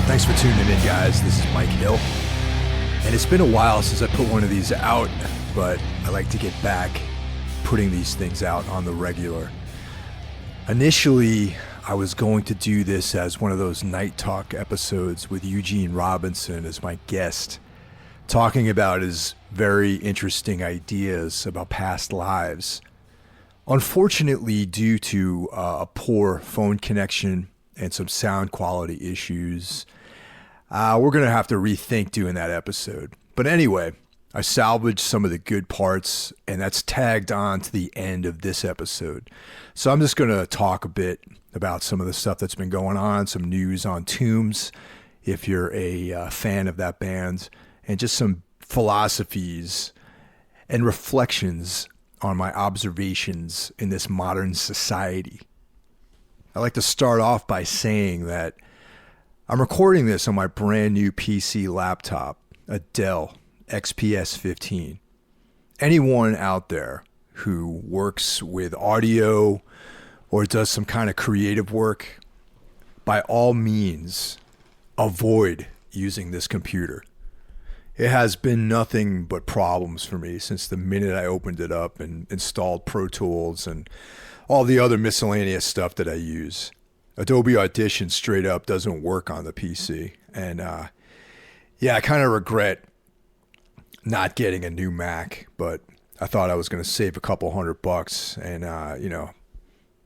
Thanks for tuning in, guys. This is Mike Hill. And it's been a while since I put one of these out, but I like to get back putting these things out on the regular. Initially, I was going to do this as one of those night talk episodes with Eugene Robinson as my guest, talking about his very interesting ideas about past lives. Unfortunately, due to a poor phone connection and some sound quality issues, we're going to have to rethink doing that episode. But anyway, I salvaged some of the good parts, and that's tagged on to the end of this episode. So I'm just going to talk a bit about some of the stuff that's been going on, some news on Tombs, if you're a fan of that band, and just some philosophies and reflections on my observations in this modern society. I like to start off by saying that I'm recording this on my brand new PC laptop, a Dell XPS 15. Anyone out there who works with audio or does some kind of creative work, by all means, avoid using this computer. It has been nothing but problems for me since the minute I opened it up and installed Pro Tools and all the other miscellaneous stuff that I use. Adobe Audition straight up doesn't work on the PC. And I kind of regret not getting a new Mac, but I thought I was going to save a couple $100 and,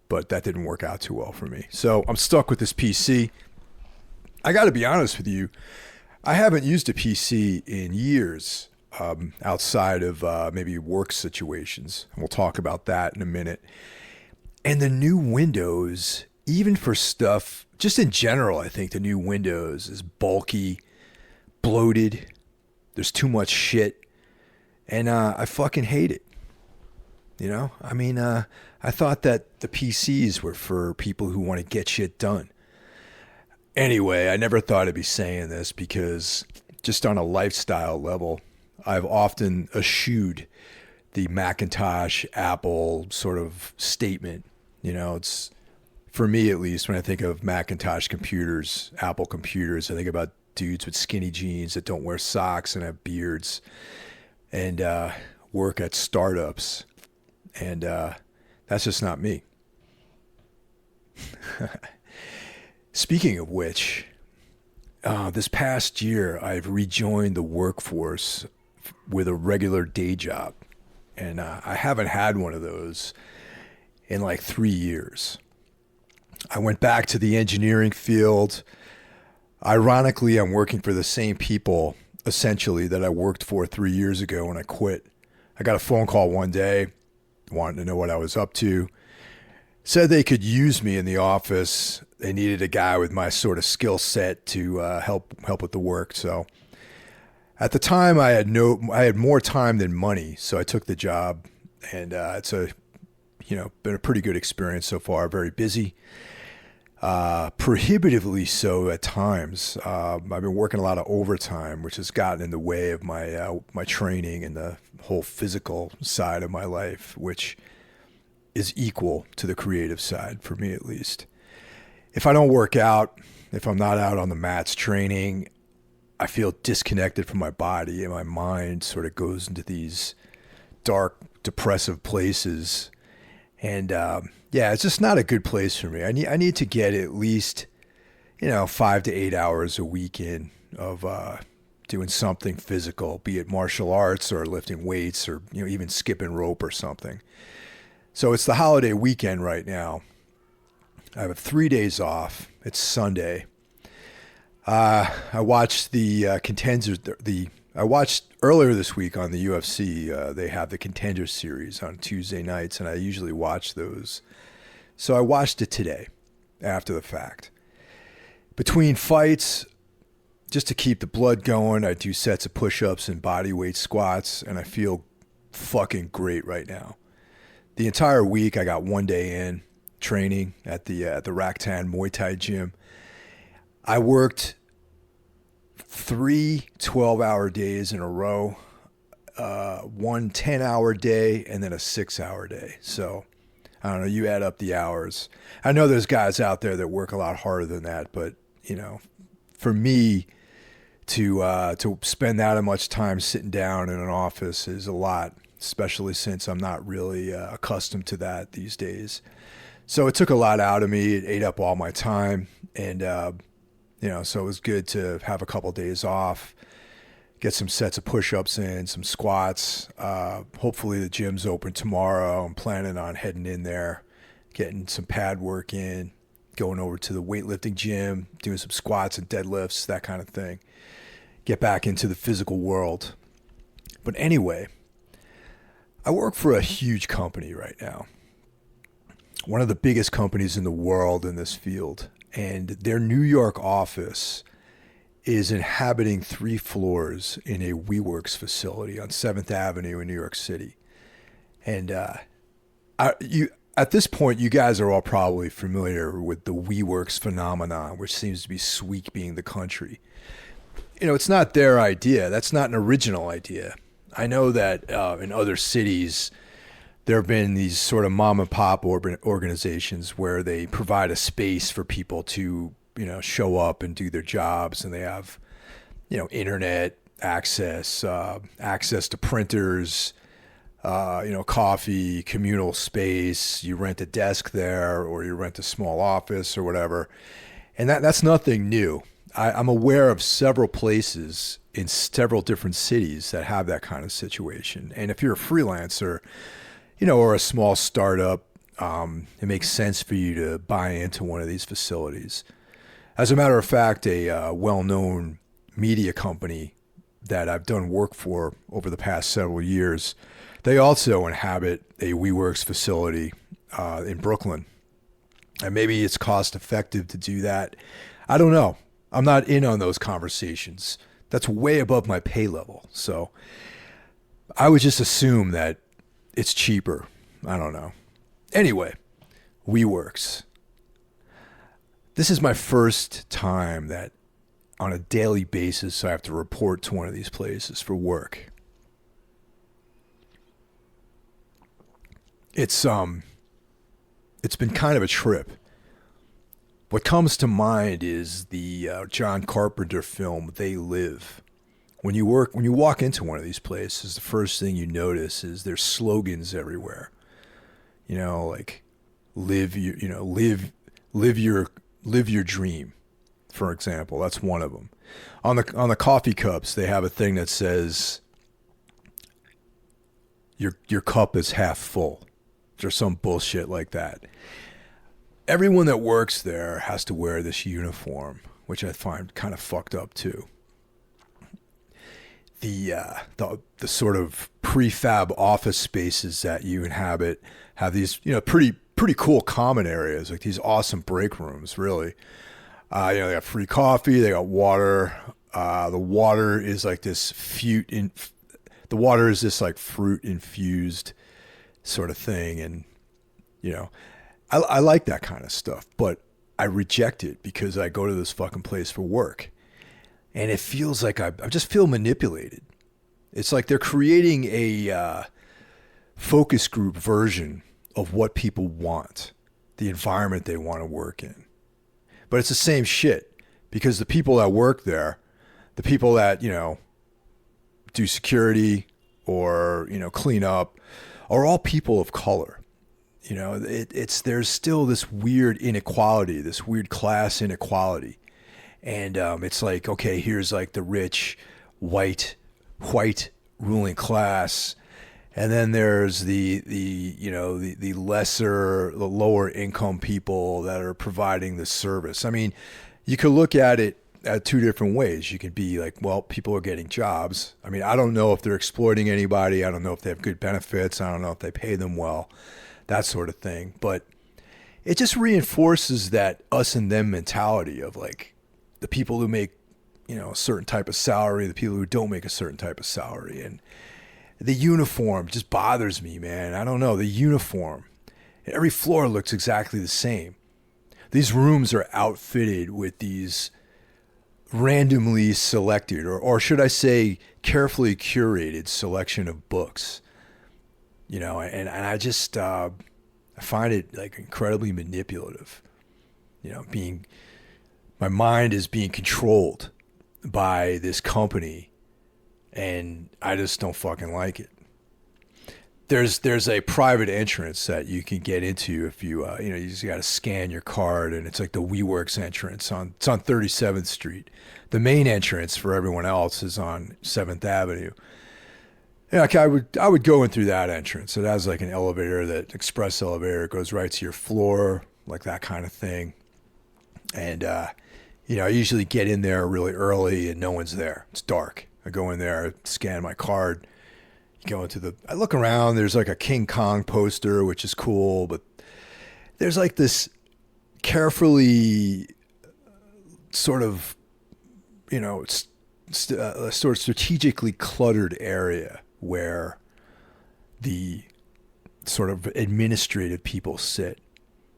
but that didn't work out too well for me. So I'm stuck with this PC. I got to be honest with you. I haven't used a PC in years outside of maybe work situations. We'll talk about that in a minute. And the new Windows, even for stuff, just in general, I think the new Windows is bulky, bloated. There's too much shit. And I fucking hate it. You know? I mean, I thought that the PCs were for people who want to get shit done. Anyway, I never thought I'd be saying this because just on a lifestyle level, I've often eschewed the Macintosh, Apple sort of statement. You know, it's, for me at least, when I think of Macintosh computers, Apple computers, I think about dudes with skinny jeans that don't wear socks and have beards and work at startups. And that's just not me. Speaking of which, this past year, I've rejoined the workforce with a regular day job. And I haven't had one of those in like 3 years. I went back to the engineering field. Ironically, I'm working for the same people, essentially, that I worked for 3 years ago when I quit. I got a phone call one day, wanted to know what I was up to. Said they could use me in the office. They needed a guy with my sort of skill set to help with the work. So at the time, I had more time than money, so I took the job, and it's been a pretty good experience so far. Very busy, prohibitively so at times. I've been working a lot of overtime, which has gotten in the way of my training and the whole physical side of my life, which is equal to the creative side, for me at least. If I don't work out, if I'm not out on the mats training, I feel disconnected from my body, and my mind sort of goes into these dark, depressive places. And it's just not a good place for me. I need to get at least 5 to 8 hours a week in of doing something physical, be it martial arts or lifting weights or even skipping rope or something. So it's the holiday weekend right now. I have 3 days off. It's Sunday. I watched the contenders. I watched earlier this week on the UFC. They have the Contender Series on Tuesday nights, and I usually watch those. So I watched it today, after the fact. Between fights, just to keep the blood going, I do sets of push-ups and body weight squats, and I feel fucking great right now. The entire week, I got 1 day in training at the Raktan Muay Thai gym. I worked 3 12-hour days in a row, one 10-hour day, and then a 6-hour day. So, I don't know, you add up the hours. I know there's guys out there that work a lot harder than that, but, for me to spend that much time sitting down in an office is a lot, especially since I'm not really accustomed to that these days. So it took a lot out of me. It ate up all my time, and so it was good to have a couple days off, get some sets of push-ups in, some squats. Hopefully the gym's open tomorrow. I'm planning on heading in there, getting some pad work in, going over to the weightlifting gym, doing some squats and deadlifts, that kind of thing. Get back into the physical world. But anyway, I work for a huge company right now. One of the biggest companies in the world in this field. And their New York office is inhabiting 3 floors in a WeWorks facility on 7th Avenue in New York City. And at this point, you guys are all probably familiar with the WeWorks phenomenon, which seems to be sweeping the country. It's not their idea. That's not an original idea. I know that in other cities, there have been these sort of mom and pop organizations where they provide a space for people to, show up and do their jobs, and they have, internet access, access to printers, coffee, communal space. You rent a desk there, or you rent a small office or whatever. And that's nothing new. I'm aware of several places in several different cities that have that kind of situation. And if you're a freelancer, or a small startup, it makes sense for you to buy into one of these facilities. As a matter of fact, a well-known media company that I've done work for over the past several years, they also inhabit a WeWorks facility in Brooklyn. And maybe it's cost effective to do that. I don't know. I'm not in on those conversations. That's way above my pay level. So I would just assume that it's cheaper. I don't know. Anyway, WeWorks. This is my first time that on a daily basis I have to report to one of these places for work. It's been kind of a trip. What comes to mind is the John Carpenter film They Live. When you walk into one of these places, the first thing you notice is there's slogans everywhere. Like live your dream, for example. That's one of them. On the coffee cups, they have a thing that says your cup is half full, or some bullshit like that. Everyone that works there has to wear this uniform, which I find kind of fucked up too. The sort of prefab office spaces that you inhabit have these, pretty cool common areas, like these awesome break rooms, really. They got free coffee, they got water. The water is like this fruit infused sort of thing. And, I like that kind of stuff, but I reject it because I go to this fucking place for work. And it feels like I just feel manipulated. It's like they're creating a focus group version of what people want, the environment they want to work in. But it's the same shit, because the people that work there, the people that, do security or, clean up, are all people of color. There's still this weird inequality, this weird class inequality. And it's like, okay, here's like the rich, white ruling class. And then there's the lower income people that are providing the service. I mean, you could look at it at 2 different ways. You could be like, well, people are getting jobs. I mean, I don't know if they're exploiting anybody. I don't know if they have good benefits. I don't know if they pay them well, that sort of thing. But it just reinforces that us and them mentality of like the people who make, a certain type of salary, the people who don't make a certain type of salary. And the uniform just bothers me, man. I don't know. The uniform. Every floor looks exactly the same. These rooms are outfitted with these randomly selected, or should I say carefully curated selection of books. And I just, I find it like incredibly manipulative, being my mind is being controlled by this company, and I just don't fucking like it. There's a private entrance that you can get into if you you just got to scan your card, and it's like the WeWorks entrance it's on 37th Street. The main entrance for everyone else is on 7th Avenue. Yeah, I would go in through that entrance. It has like an elevator, that express elevator, goes right to your floor, like that kind of thing. And I usually get in there really early and no one's there. It's dark. I go in there, I scan my card. I look around, there's like a King Kong poster, which is cool, but there's like this carefully sort of, sort of strategically cluttered area where the sort of administrative people sit.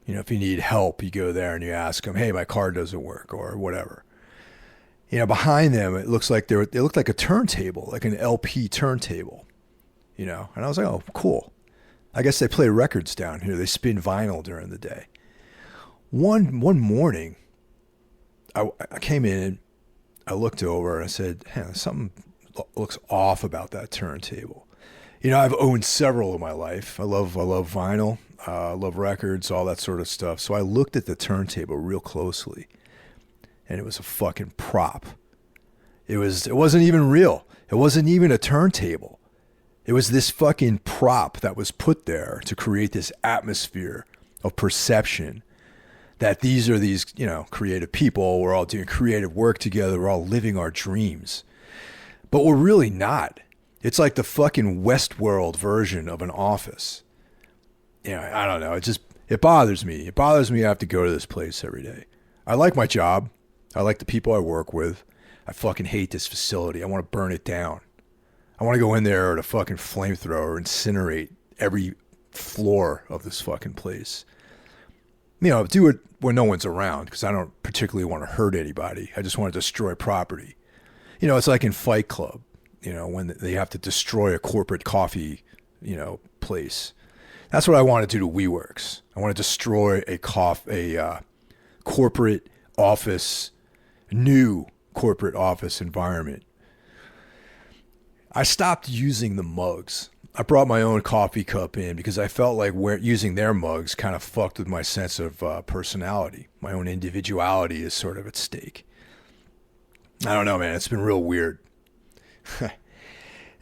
If you need help, you go there and you ask them, hey, my card doesn't work or whatever. Behind them, it looks like they looked like a turntable, like an LP turntable. And I was like, oh, cool. I guess they play records down here. They spin vinyl during the day. One morning, I came in, I looked over, and I said, hey, something looks off about that turntable. I've owned several in my life. I love vinyl, love records, all that sort of stuff. So I looked at the turntable real closely, and it was a fucking prop. It wasn't even real. It wasn't even a turntable. It was this fucking prop that was put there to create this atmosphere of perception that these are these, creative people. We're all doing creative work together. We're all living our dreams. But we're really not. It's like the fucking Westworld version of an office. I don't know. It bothers me. It bothers me I have to go to this place every day. I like my job. I like the people I work with. I fucking hate this facility. I want to burn it down. I want to go in there with a fucking flamethrower, incinerate every floor of this fucking place. Do it when no one's around, because I don't particularly want to hurt anybody. I just want to destroy property. It's like in Fight Club, when they have to destroy a corporate coffee, place. That's what I want to do to WeWorks. I want to destroy a corporate office, new corporate office environment. I stopped using the mugs. I brought my own coffee cup in because I felt like using their mugs kind of fucked with my sense of personality. My own individuality is sort of at stake. I don't know, man. It's been real weird.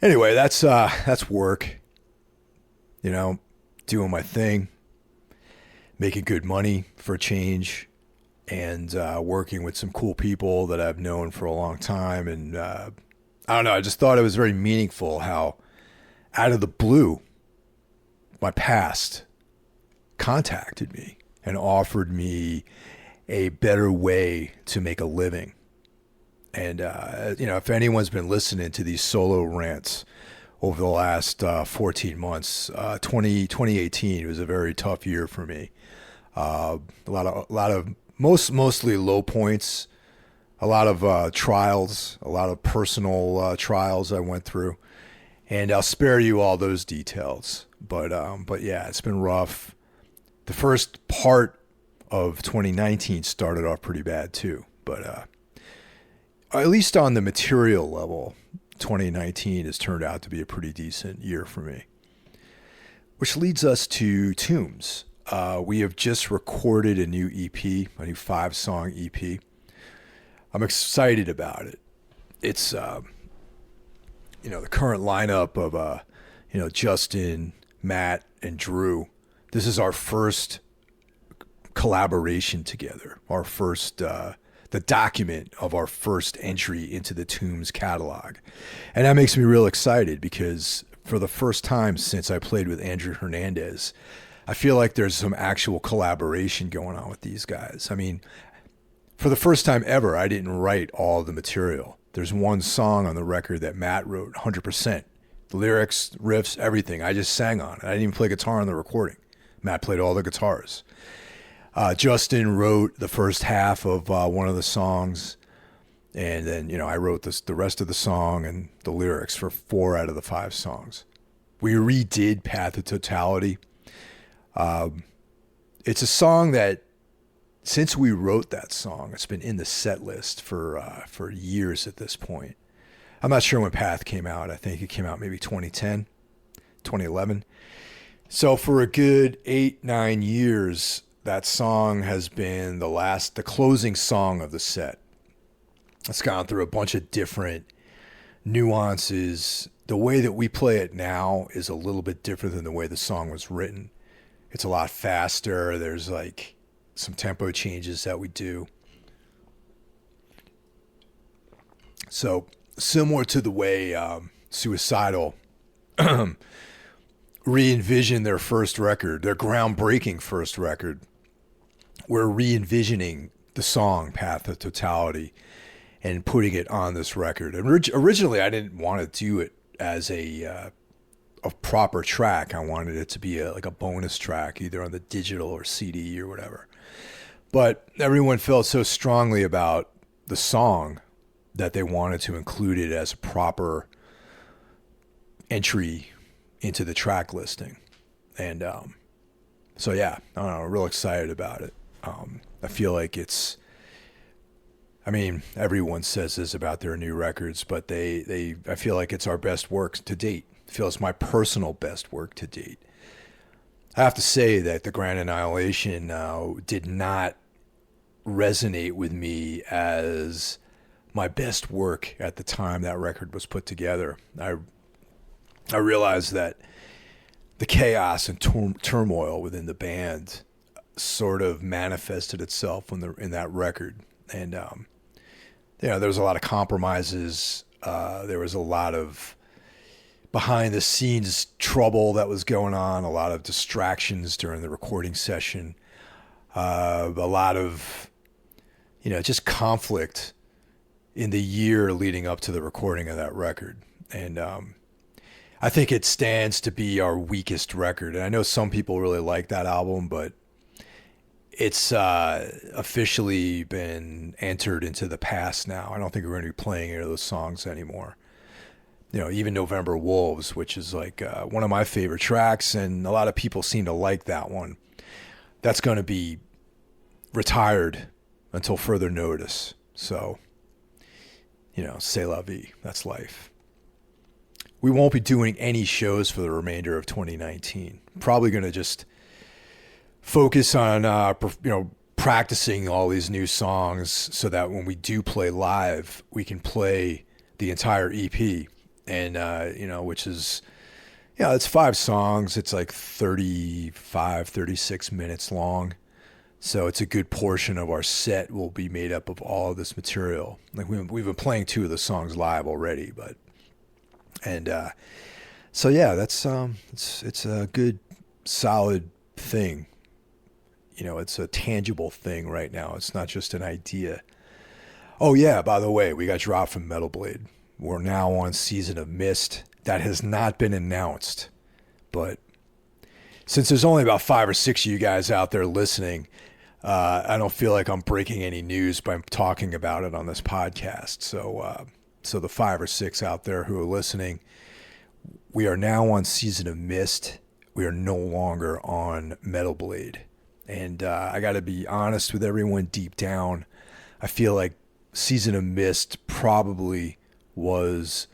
Anyway, that's work. Doing my thing, making good money for a change, and working with some cool people that I've known for a long time. And I don't know, I just thought it was very meaningful how out of the blue, my past contacted me and offered me a better way to make a living. And, if anyone's been listening to these solo rants over the last 14 months, 2018 was a very tough year for me. Mostly low points, a lot of trials, a lot of personal trials I went through, and I'll spare you all those details. But yeah, it's been rough. The first part of 2019 started off pretty bad too, but at least on the material level, 2019 has turned out to be a pretty decent year for me. Which leads us to Tombs. We have just recorded a new EP, a new 5-song EP. I'm excited about it. It's, the current lineup of, Justin, Matt, and Drew. This is our first collaboration together, our first, the document of our first entry into the Tombs catalog. And that makes me real excited because for the first time since I played with Andrew Hernandez, I feel like there's some actual collaboration going on with these guys. I mean, for the first time ever, I didn't write all the material. There's one song on the record that Matt wrote 100%. The lyrics, riffs, everything. I just sang on it. I didn't even play guitar on the recording. Matt played all the guitars. Justin wrote the first half of one of the songs, and then, I wrote the rest of the song and the lyrics for 4 out of the 5 songs. We redid Path of Totality. It's a song that since we wrote that song, it's been in the set list for years at this point. I'm not sure when Path came out. I think it came out maybe 2010, 2011. So for a good 8-9 years, that song has been the closing song of the set. It's gone through a bunch of different nuances. The way that we play it now is a little bit different than the way the song was written. It's a lot faster. There's like some tempo changes that we do. So similar to the way Suicidal re-envisioned their first record, their groundbreaking first record, we're re-envisioning the song Path of Totality and putting it on this record. And originally, I didn't want to do it as a proper track. I wanted it to be like a bonus track, either on the digital or CD or whatever. But everyone felt so strongly about the song that they wanted to include it as a proper entry into the track listing. And so, yeah, I don't know, I'm real excited about it. I feel like everyone says this about their new records, but I feel like it's our best work to date. I feel it's my personal best work to date. I have to say that the Grand Annihilation did not resonate with me as my best work at the time that record was put together. I realized that the chaos and turmoil within the band sort of manifested itself in that record. And, there was a lot of compromises. There was a lot of behind the scenes trouble that was going on, a lot of distractions during the recording session, a lot of, just conflict in the year leading up to the recording of that record. And I think it stands to be our weakest record. And I know some people really like that album, but it's officially been entered into the past now. I don't think we're going to be playing any of those songs anymore. Even November Wolves, which is like one of my favorite tracks, and a lot of people seem to like that one. That's going to be retired until further notice. So, c'est la vie. That's life. We won't be doing any shows for the remainder of 2019. Probably going to just focus on, practicing all these new songs so that when we do play live, we can play the entire EP. And, which is, it's 5 songs. It's like 36 minutes long. So it's a good portion of our set will be made up of all of this material. Like we've been playing 2 of the songs live already, so yeah, that's, it's a good, solid thing. It's a tangible thing right now. It's not just an idea. Oh yeah, by the way, we got dropped from Metal Blade. We're now on Season of Mist. That has not been announced. But since there's only about 5 or 6 of you guys out there listening, I don't feel like I'm breaking any news by talking about it on this podcast. So the 5 or 6 out there who are listening, we are now on Season of Mist. We are no longer on Metal Blade. And I got to be honest with everyone deep down. I feel like Season of Mist probably was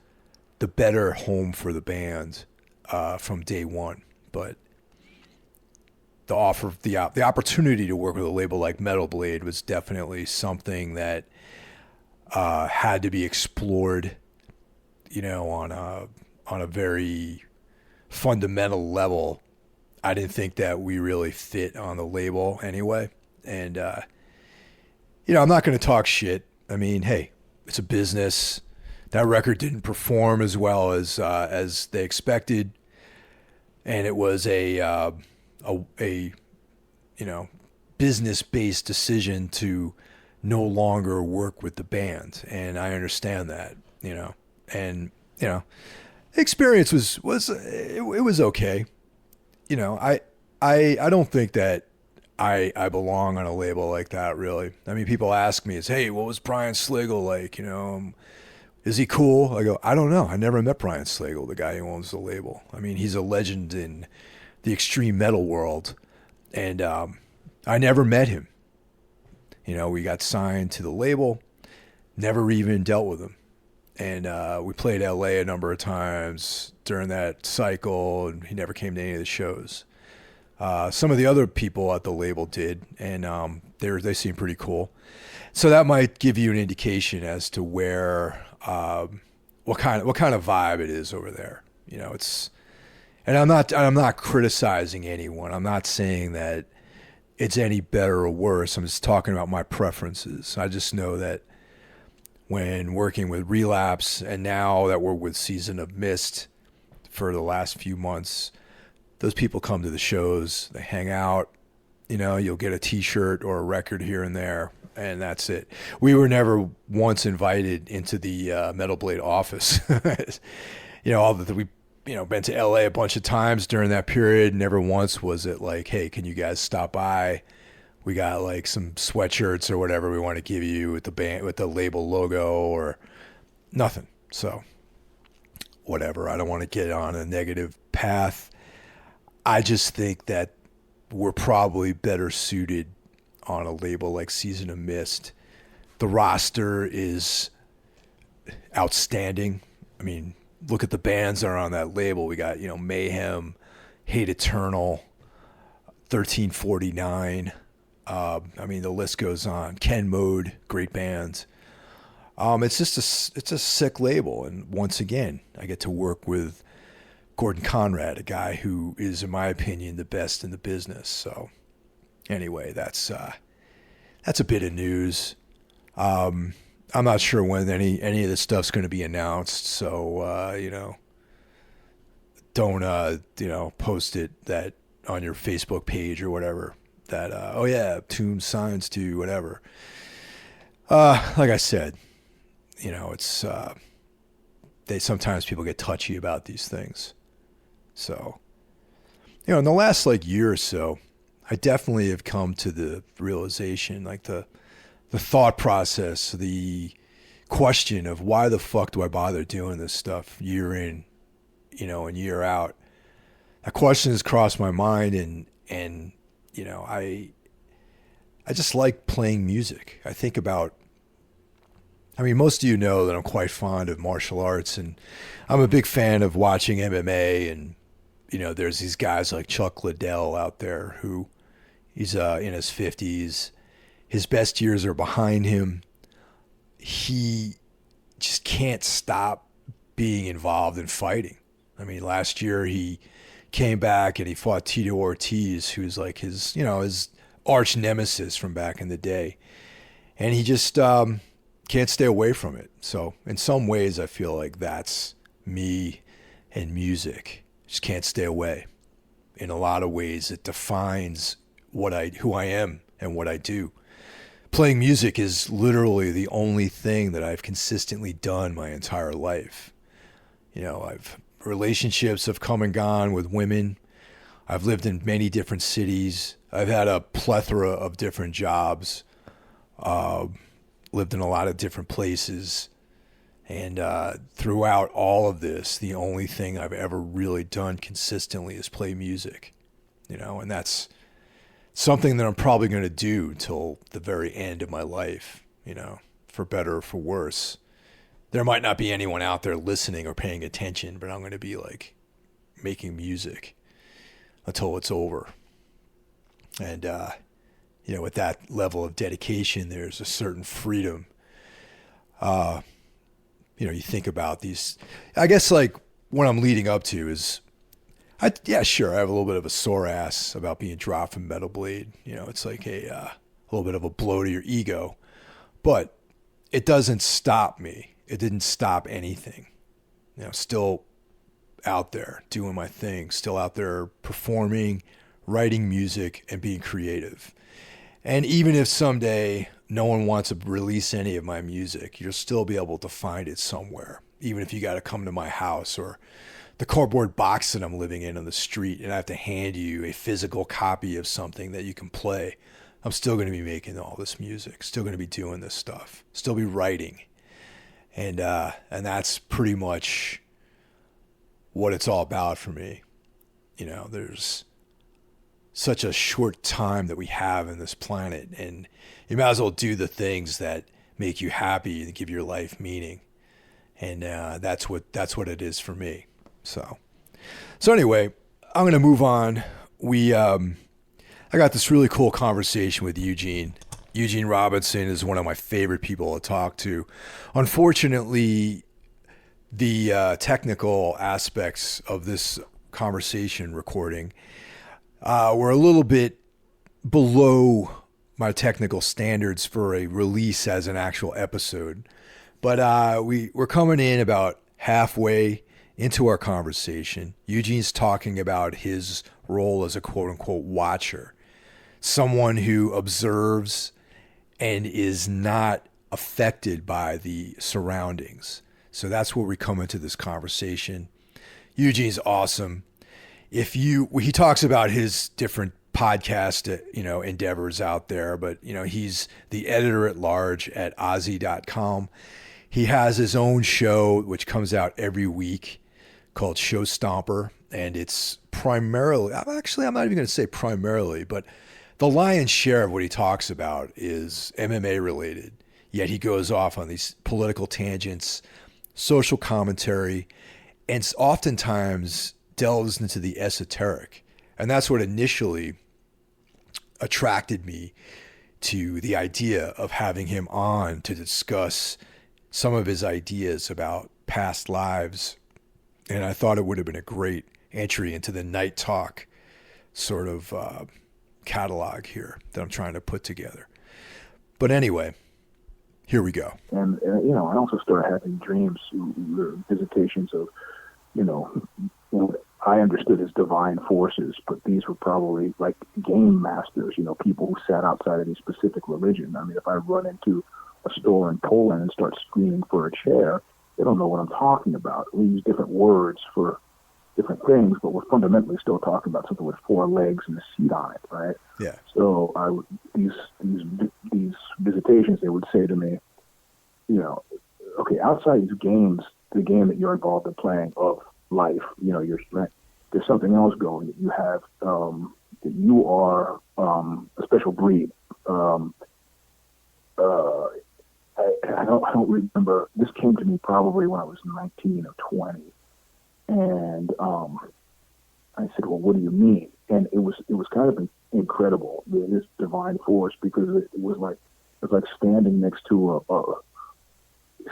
the better home for the band from day one. But the opportunity to work with a label like Metal Blade was definitely something that had to be explored, on a very fundamental level. I didn't think that we really fit on the label anyway. And, I'm not going to talk shit. I mean, hey, it's a business. That record didn't perform as well as they expected. And it was a business-based decision to no longer work with the band. And I understand that, and, the experience was okay. I don't think that I belong on a label like that, really. I mean, people ask me, hey, what was Brian Slagle like? Is he cool? I go, I don't know. I never met Brian Slagle, the guy who owns the label. I mean, he's a legend in the extreme metal world, and I never met him. We got signed to the label, never even dealt with him. And we played LA a number of times during that cycle, and he never came to any of the shows. Some of the other people at the label did, and they seemed pretty cool. So that might give you an indication as to where what kind of vibe it is over there. And I'm not criticizing anyone. I'm not saying that it's any better or worse. I'm just talking about my preferences. I just know that when working with Relapse, and now that we're with Season of Mist for the last few months, those people come to the shows, they hang out, you'll get a t-shirt or a record here and there, and that's it. We were never once invited into the Metal Blade office. We've been to LA a bunch of times during that period. Never once was it like, hey, can you guys stop by? We got like some sweatshirts or whatever we want to give you with the label logo, or nothing. So whatever. I don't want to get on a negative path. I just think that we're probably better suited on a label like Season of Mist. The roster is outstanding. I mean, look at the bands that are on that label. We got, Mayhem, Hate Eternal, 1349. The list goes on. Ken Mode, great bands. It's a sick label. And once again, I get to work with Gordon Conrad, a guy who is, in my opinion, the best in the business. So anyway, that's a bit of news. I'm not sure when any of this stuff's going to be announced. So, don't, post it that on your Facebook page or whatever. That, Tomb signs to whatever. Like I said, it's, sometimes people get touchy about these things. So, in the last year or so, I definitely have come to the realization, the thought process, the question of why the fuck do I bother doing this stuff year in, and year out. That question has crossed my mind, and I just like playing music. I think about, most of you know that I'm quite fond of martial arts, and I'm a big fan of watching MMA, and, there's these guys like Chuck Liddell out there who he's in his 50s. His best years are behind him. He just can't stop being involved in fighting. Last year he came back and he fought Tito Ortiz, who's like his arch nemesis from back in the day. And he just can't stay away from it. So in some ways, I feel like that's me and music. Just can't stay away. In a lot of ways, it defines who I am and what I do. Playing music is literally the only thing that I've consistently done my entire life. Relationships have come and gone with women. I've lived in many different cities. I've had a plethora of different jobs. Lived in a lot of different places. And throughout all of this, the only thing I've ever really done consistently is play music. And that's something that I'm probably going to do till the very end of my life, for better or for worse. There might not be anyone out there listening or paying attention, but I'm going to be making music until it's over. And, with that level of dedication, there's a certain freedom. You think about these, I guess what I'm leading up to is, sure, I have a little bit of a sore ass about being dropped from Metal Blade. It's like a little bit of a blow to your ego, but it doesn't stop me. It didn't stop anything. Still out there doing my thing, still out there performing, writing music, and being creative. And even if someday no one wants to release any of my music, you'll still be able to find it somewhere. Even if you got to come to my house or the cardboard box that I'm living in on the street, and I have to hand you a physical copy of something that you can play, I'm still going to be making all this music, still going to be doing this stuff, still be writing. And that's pretty much what it's all about for me. There's such a short time that we have in this planet, and you might as well do the things that make you happy and give your life meaning. And that's what it is for me. So anyway, I'm gonna move on. I got this really cool conversation with Eugene. Eugene Robinson is one of my favorite people to talk to. Unfortunately, the technical aspects of this conversation recording were a little bit below my technical standards for a release as an actual episode. But we're coming in about halfway into our conversation. Eugene's talking about his role as a quote-unquote watcher, someone who observes and is not affected by the surroundings. So that's where we come into this conversation. Eugene's awesome. He talks about his different podcast, endeavors out there, but he's the editor at large at Ozzy.com. He has his own show, which comes out every week, called Show Stomper, and it's primarily, I'm not even going to say primarily, but the lion's share of what he talks about is MMA related, yet he goes off on these political tangents, social commentary, and oftentimes delves into the esoteric. And that's what initially attracted me to the idea of having him on to discuss some of his ideas about past lives. And I thought it would have been a great entry into the Night Talk sort of catalog here that I'm trying to put together. But anyway, here we go. And I also started having dreams, visitations of, I understood as divine forces, but these were probably like game masters, people who sat outside of a specific religion. I mean, if I run into a store in Poland and start screaming for a chair, they don't know what I'm talking about. We use different words for different things, but we're fundamentally still talking about something with four legs and a seat on it, right? Yeah. So these visitations, they would say to me, okay, outside these games, the game that you're involved in playing of life, there's something else going. That you have that you are a special breed. I don't remember. This came to me probably when I was 19 or 20. And I said, well, what do you mean? And it was kind of incredible, this divine force, because it was like standing next to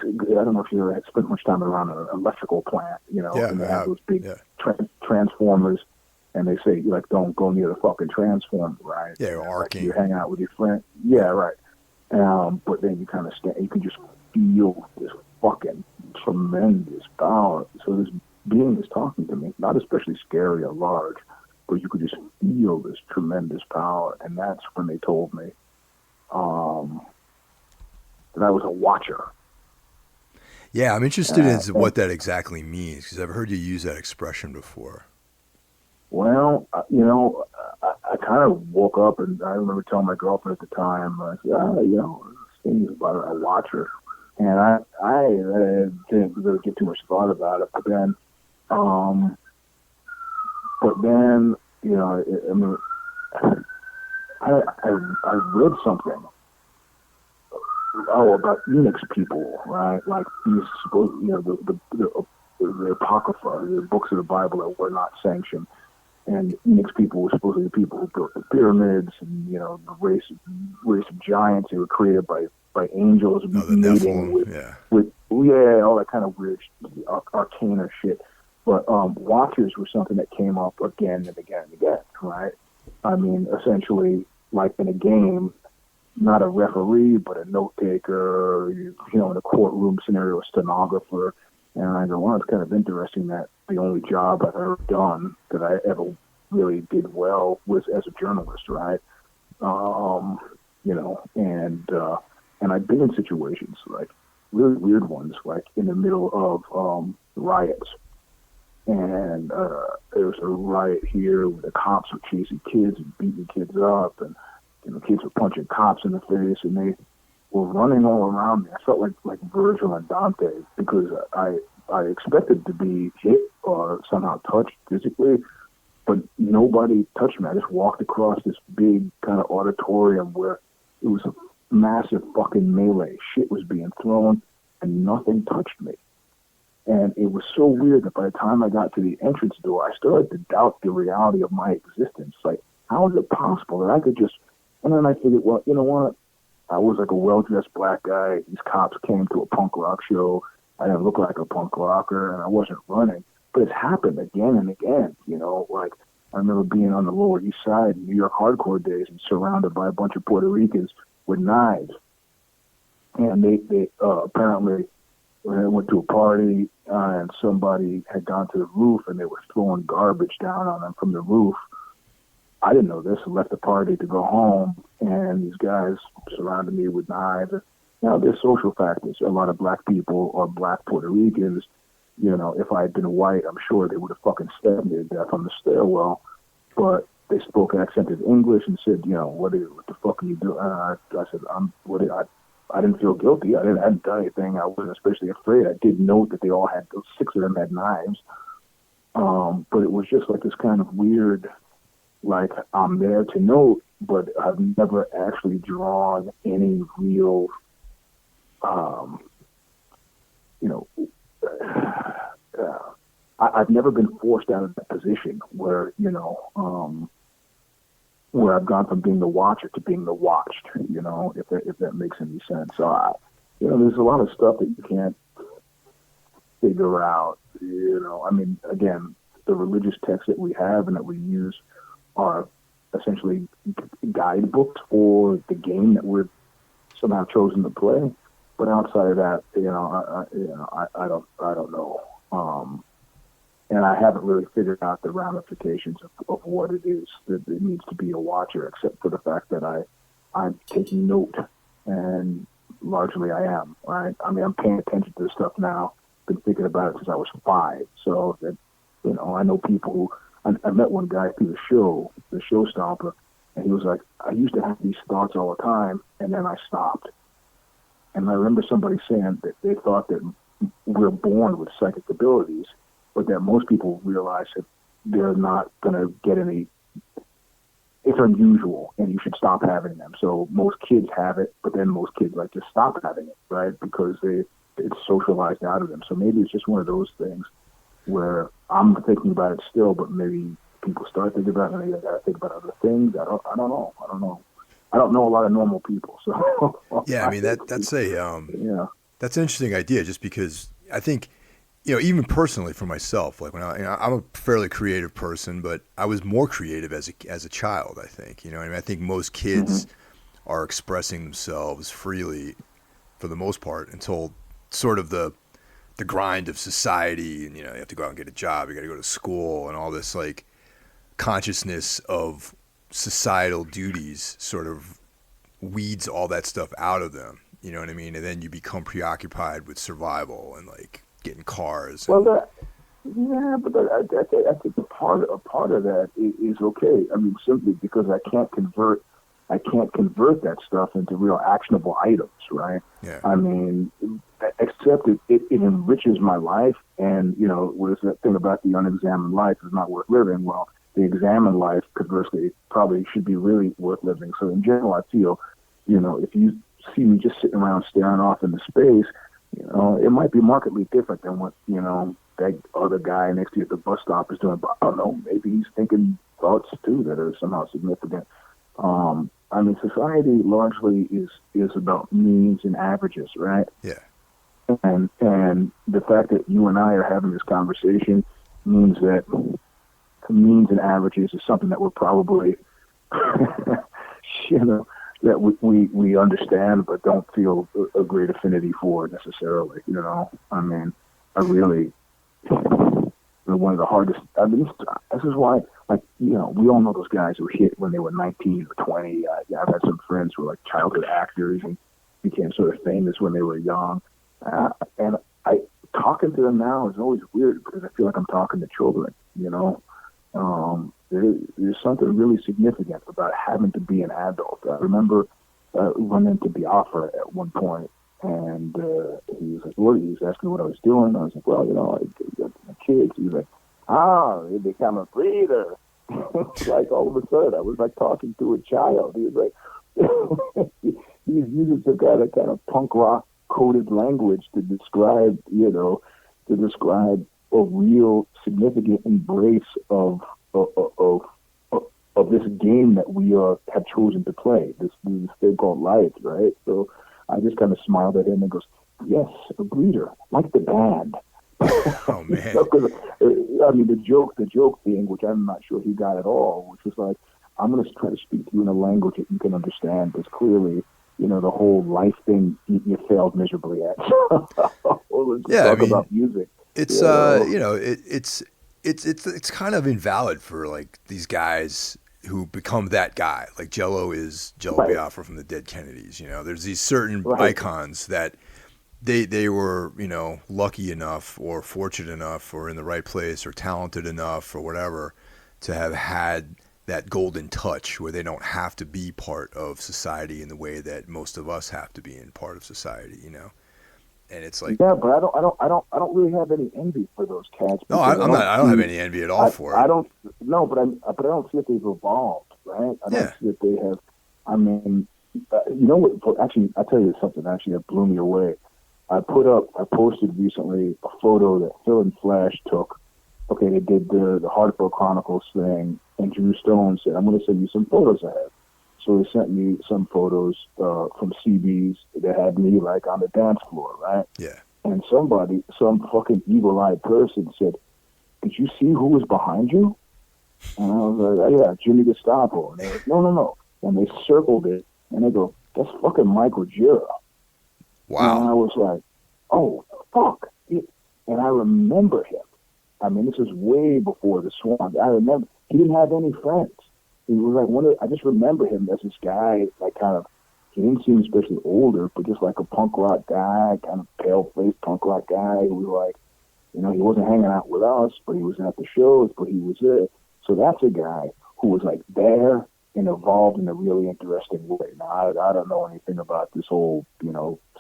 I don't know if you ever had spent much time around an electrical plant, and they have those big transformers, and they say, don't go near the fucking transformer, right? Yeah, you're arcing. You hang out with your friend. Yeah, right. But then you kind of you can just feel this fucking tremendous power. So this being is talking to me, not especially scary or large, but you could just feel this tremendous power. And that's when they told me that I was a watcher. Yeah, I'm interested in what that exactly means, because I've heard you use that expression before. Well, I kind of woke up, and I remember telling my girlfriend at the time, I said, this thing is about a watcher. And I didn't really give too much thought about it. But then, I read something. About Enix people, right? Like these, the Apocrypha, the books of the Bible that were not sanctioned. And Enix people were supposedly the people who built the pyramids, and the race of giants. They were created by angels, the Nephilim, with all that kind of weird arcana shit. But watchers were something that came up again and again and again, right? I mean, essentially, like in a game, not a referee, but a note taker, in a courtroom scenario, a stenographer. And I go, well, it's kind of interesting that the only job I've ever done that I ever really did well was as a journalist, right? And I've been in situations, like really weird ones, like in the middle of riots. And there was a riot here where the cops were chasing kids and beating kids up, and kids were punching cops in the face, and they were running all around me. I felt like Virgil and Dante, because I expected to be hit or somehow touched physically, but nobody touched me. I just walked across this big kind of auditorium where it was a massive fucking melee. Shit was being thrown, and nothing touched me. And it was so weird that by the time I got to the entrance door, I started to doubt the reality of my existence. Like, how is it possible that I could just... And then I figured, well, you know what? I was like a well-dressed black guy. These cops came to a punk rock show. I didn't look like a punk rocker, and I wasn't running. But it's happened again and again, you know? Like, I remember being on the Lower East Side in New York hardcore days and surrounded by a bunch of Puerto Ricans with knives. And they apparently went to a party, and somebody had gone to the roof, and they were throwing garbage down on them from the roof. I didn't know this. I left the party to go home, and these guys surrounded me with knives. You know, there's social factors. A lot of black people or black Puerto Ricans, you know, if I had been white, I'm sure they would have fucking stabbed me to death on the stairwell. But they spoke accented English and said, you know, what the fuck are you doing? I said, I didn't feel guilty. I hadn't done anything. I wasn't especially afraid. I did note that they all had, those 6 of them had knives. But it was just like this kind of weird, like, I'm there to note, but I've never actually drawn any real, you know, I've never been forced out of that position where, you know, where I've gone from being the watcher to being the watched, you know, if that makes any sense. So, you know, there's a lot of stuff that you can't figure out, you know. I mean, again, the religious texts that we have and that we use are essentially guidebooks for the game that we're somehow chosen to play. But outside of that, you know, I don't know. And I haven't really figured out the ramifications of what it is that it needs to be a watcher, except for the fact that I'm taking note, and largely I am, right? I mean, I'm paying attention to this stuff now. Been thinking about it since I was 5. So that, you know, I know people who, I met one guy through the show stomper, and he was like, I used to have these thoughts all the time, and then I stopped. And I remember somebody saying that they thought that we're born with psychic abilities, but that most people realize that they're not going to get any, it's unusual, and you should stop having them. So most kids have it, but then most kids like just stop having it, right? Because it's socialized out of them. So maybe it's just one of those things where I'm thinking about it still, but maybe people start thinking about it, and they got to think about other things. I don't know. I don't know a lot of normal people. So yeah, I mean that's an interesting idea, just because I think, you know, even personally for myself, like when I'm a fairly creative person, but I was more creative as a child, I think. You know, I mean, I think most kids are expressing themselves freely for the most part until sort of the grind of society, and, you know, you have to go out and get a job, you got to go to school, and all this like consciousness of societal duties sort of weeds all that stuff out of them. You know what I mean? And then you become preoccupied with survival and like getting cars. Well, but I think a part of that is okay. I mean, simply because I can't convert that stuff into real actionable items, right? Yeah. I mean, except it enriches my life, and, you know, what is that thing about the unexamined life is not worth living? Well, the examined life, conversely, probably should be really worth living. So in general, I feel, you know, if you see me just sitting around staring off into space, you know, it might be markedly different than what, you know, that other guy next to you at the bus stop is doing. But I don't know, maybe he's thinking thoughts too that are somehow significant. I mean, society largely is about means and averages, right? Yeah. And the fact that you and I are having this conversation means that means and averages is something that we're probably, you know, that we understand but don't feel a great affinity for necessarily, you know. I mean, I really, one of the hardest, I mean, this is why, like, you know, we all know those guys who hit when they were 19 or 20. I've had some friends who were like childhood actors and became sort of famous when they were young. And talking to them now is always weird because I feel like I'm talking to children, you know. There's something really significant about having to be an adult. I remember running into Biafra at one point, and he was like, "What?" He was asking me what I was doing. I was like, "Well, you know, I got my kids." He was like, "Ah, you become a breeder." like all of a sudden, I was like talking to a child. He was like, he's using some kind of punk rock coded language to describe, a real significant embrace of this game that we have chosen to play, this thing called life, right? So I just kind of smiled at him and goes, yes, a breeder, like the band. Oh man! I mean, the joke being, which I'm not sure he got at all, which was like, I'm going to try to speak to you in a language that you can understand, because clearly, the whole life thing you failed miserably at. Talk about music. It's it's kind of invalid for like these guys who become that guy. Like Jello is Jello Biafra from the Dead Kennedys. There's these certain icons that they were, lucky enough or fortunate enough or in the right place or talented enough or whatever to have had that golden touch where they don't have to be part of society in the way that most of us have to be in part of society, And it's like, yeah, but I don't really have any envy for those cats. No, I don't have any envy at all for it. I don't. No, but I don't see that they've evolved, right? I don't see that they have. I mean, what? Actually, I'll tell you something. Actually, that blew me away. I posted recently a photo that Phil and Flash took. Okay, they did the Hartford Chronicles thing, and Drew Stone said, "I'm going to send you some photos I have." So he sent me some photos from CBs that had me like on the dance floor, right? Yeah. And some fucking evil-eyed person said, "Did you see who was behind you?" And I was like, "Oh, yeah, Jimmy Gestapo." And they were like, No. And they circled it, and they go, "That's fucking Michael Gira." Wow. And I was like, "Oh, fuck." And I remember him. I mean, this is way before the Swans. I remember he didn't have any friends. He was like I just remember him as this guy, like he didn't seem especially older, but just like a punk rock guy, kind of pale-faced punk rock guy who was like, he wasn't hanging out with us, but he was at the shows, but he was there. So that's a guy who was like there and evolved in a really interesting way. Now, I don't know anything about this whole,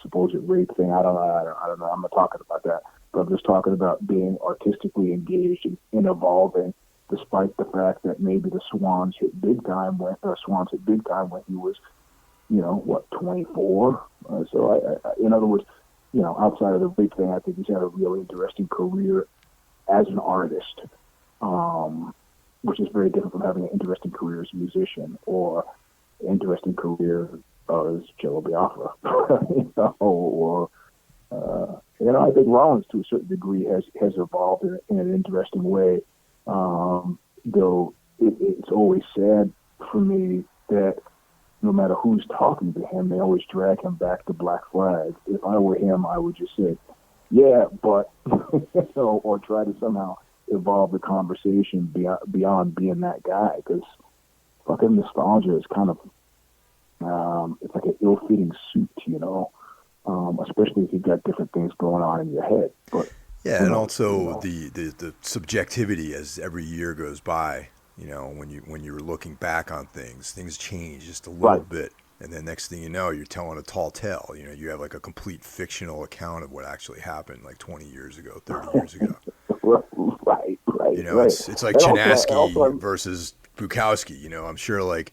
supposed rape thing. I don't know. I'm not talking about that. But I'm just talking about being artistically engaged and evolving, despite the fact that maybe the Swans hit big time when he was, 24. So in other words, outside of the rape thing, I think he's had a really interesting career as an artist, which is very different from having an interesting career as a musician or an interesting career as Jello Biafra, I think Rollins to a certain degree has evolved in an interesting way. Though it's always sad for me that no matter who's talking to him, they always drag him back to Black Flag. If I were him, I would just say, yeah, but, or try to somehow evolve the conversation beyond being that guy, because fucking nostalgia is kind of, it's like an ill-fitting suit, especially if you've got different things going on in your head. But yeah, and also the subjectivity as every year goes by. When you're looking back on things change just a little bit, and then next thing you know, you're telling a tall tale. You have like a complete fictional account of what actually happened like 20 years ago, 30 years ago. Right. It's like Chinaski versus Bukowski. I'm sure like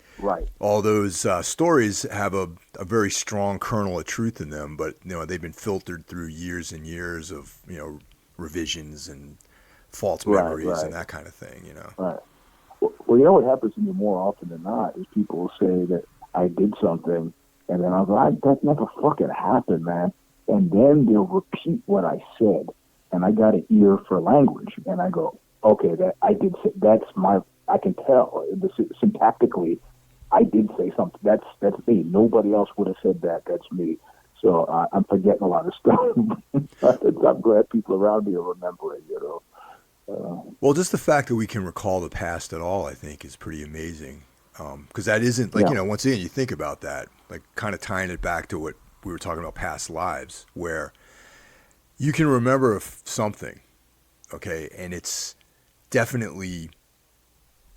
all those stories have a very strong kernel of truth in them, but they've been filtered through years and years of revisions and false memories and that kind of thing. Right. Well, what happens to me more often than not is people will say that I did something, and then I'll go, that never fucking happened, man. And then they'll repeat what I said, and I got an ear for language, and I go, okay, I can tell. Syntactically, I did say something. That's me. Nobody else would have said that. That's me. So I'm forgetting a lot of stuff. I'm glad people around me are remembering, Well, just the fact that we can recall the past at all, I think, is pretty amazing. Because that isn't, like, once again, you think about that, like kind of tying it back to what we were talking about, past lives, where you can remember something, okay, and it's definitely,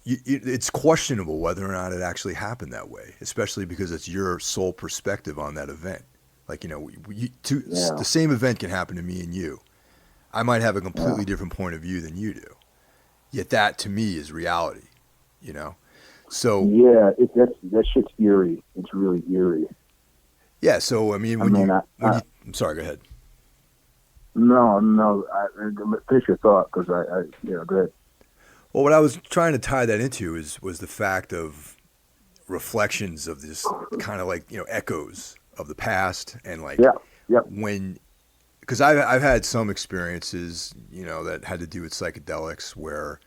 it's questionable whether or not it actually happened that way, especially because it's your sole perspective on that event. Like, the same event can happen to me and you. I might have a completely different point of view than you do. Yet that, to me, is reality. you know? So Yeah, that shit's eerie. It's really eerie. yeah, so I mean, I mean, I'm sorry, go ahead. no, finish your thought because go ahead. Well, what I was trying to tie that into was the fact of reflections of this kind of like, echoes of the past, and like Yeah, yep, when, because I've had some experiences, that had to do with psychedelics where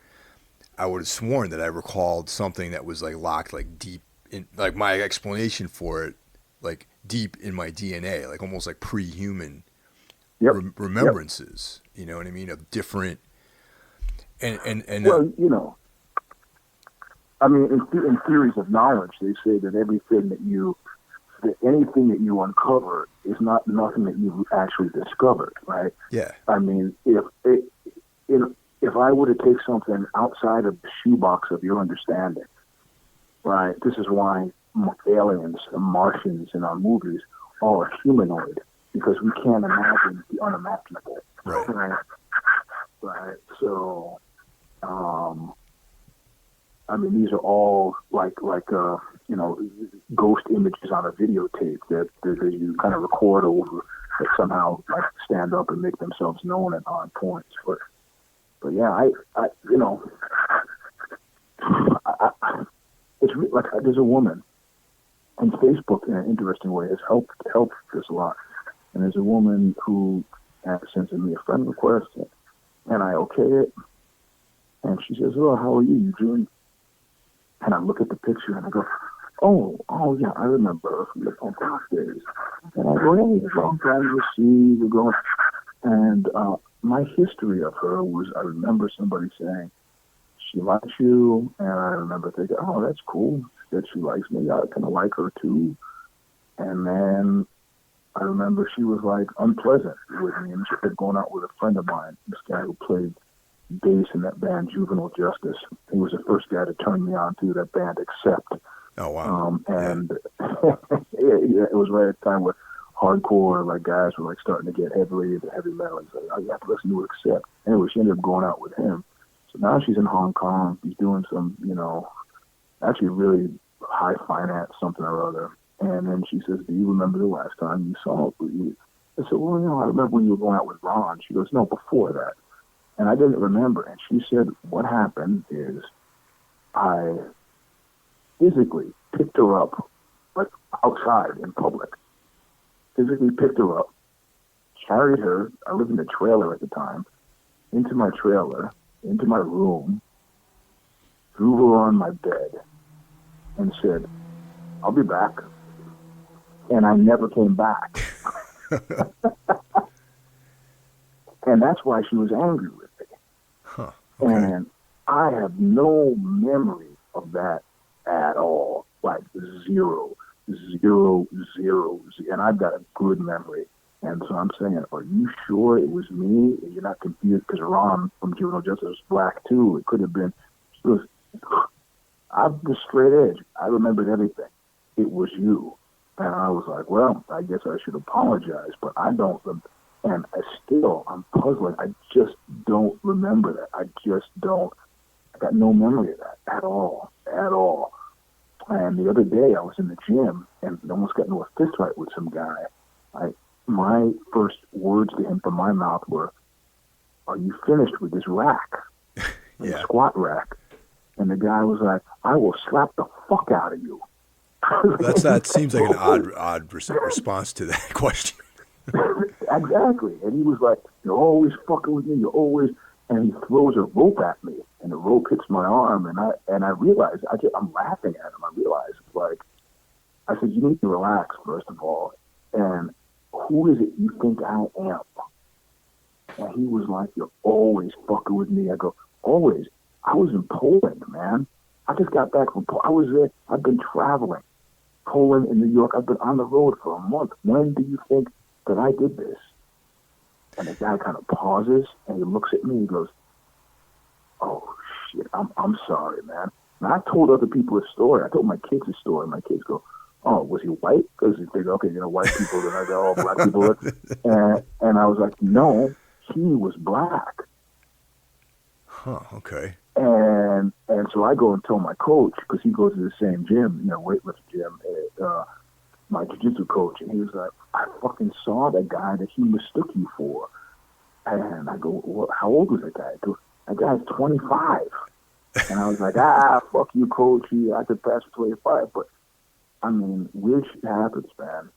I would have sworn that I recalled something that was like locked like deep in, like my explanation for it, like deep in my DNA, like almost like pre-human yep, yep. remembrances. You know what I mean? Of different and Well, I mean, in theories of knowledge, they say that anything that you uncover is not nothing that you've actually discovered, right? yeah, I mean, if I were to take something outside of the shoebox of your understanding, right? This is why aliens and Martians in our movies are humanoid, because we can't imagine the unimaginable. right. Right. So, I mean, these are all like ghost images on a videotape that you kind of record over, that somehow like stand up and make themselves known at odd points. But yeah, it's like there's a woman, and Facebook in an interesting way has helped this a lot. And there's a woman who sends me a friend request, and I okay it, and she says, "Oh, how are you, Eugene?" And I look at the picture and I go, "Oh yeah, I remember from the punk rock days." And I go, "Hey, it's a long time to see." We're going, and my history of her was, I remember somebody saying she likes you, and I remember thinking, "Oh, that's cool that she likes me. I kind of like her too." And then I remember she was like unpleasant with me, and she had gone out with a friend of mine, this guy who played bass in that band Juvenile Justice. He was the first guy to turn me on to that band, Accept. Oh wow! And it was right at the time where hardcore like guys were like starting to get heavily into heavy metal. And so I got to listen to Accept. Anyway, she ended up going out with him. So now she's in Hong Kong. She's doing some, actually really high finance something or other. And then she says, "Do you remember the last time you saw it?" I said, "Well, I remember when you were going out with Ron." She goes, "No, before that." And I didn't remember. And she said, what happened is I physically picked her up, like outside in public, physically picked her up, carried her, I lived in a trailer at the time, into my trailer, into my room, threw her on my bed, and said, "I'll be back." And I never came back. And that's why she was angry with me. Huh. Okay. And I have no memory of that at all. Like zero. And I've got a good memory. And so I'm saying, are you sure it was me? And you're not confused because Ron from Juvenile Justice was black too. It could have been. She goes, "I'm the straight edge. I remembered everything. It was you." And I was like, well, I guess I should apologize, but I don't. And I'm puzzling. I just don't remember that. I just don't. I got no memory of that at all. And the other day I was in the gym and almost got into a fist fight with some guy. My first words to him from my mouth were, "Are you finished with this rack?" Yeah. Squat rack. And the guy was like, "I will slap the fuck out of you." That seems like an odd response to that question. Exactly. And he was like, "You're always fucking with me. You're always," and he throws a rope at me, and the rope hits my arm, and I realize I'm laughing at him. I realize, like, I said, "You need to relax, first of all. And who is it you think I am?" And he was like, "You're always fucking with me." I go, "Always? I was in Poland, man. I just got back from Poland. I was there. I've been traveling. Poland and New York. I've been on the road for a month. When do you think that I did this?" And the guy kind of pauses and he looks at me and he goes, "Oh shit, I'm sorry, man." And I told other people a story. I told my kids a story. My kids go, "Oh, was he white?" Because they think, okay, white people. Then I go, "Oh, black people." And I was like, "No, he was black." Huh. Okay. And And so I go and tell my coach, because he goes to the same gym, weightlifting gym, my jiu-jitsu coach, and he was like, I fucking saw that guy that he mistook you for. And I go, well, how old was that guy? He goes, that guy's 25. And I was like, fuck you, coach. I could pass for 25. But, I mean, weird shit happens, man.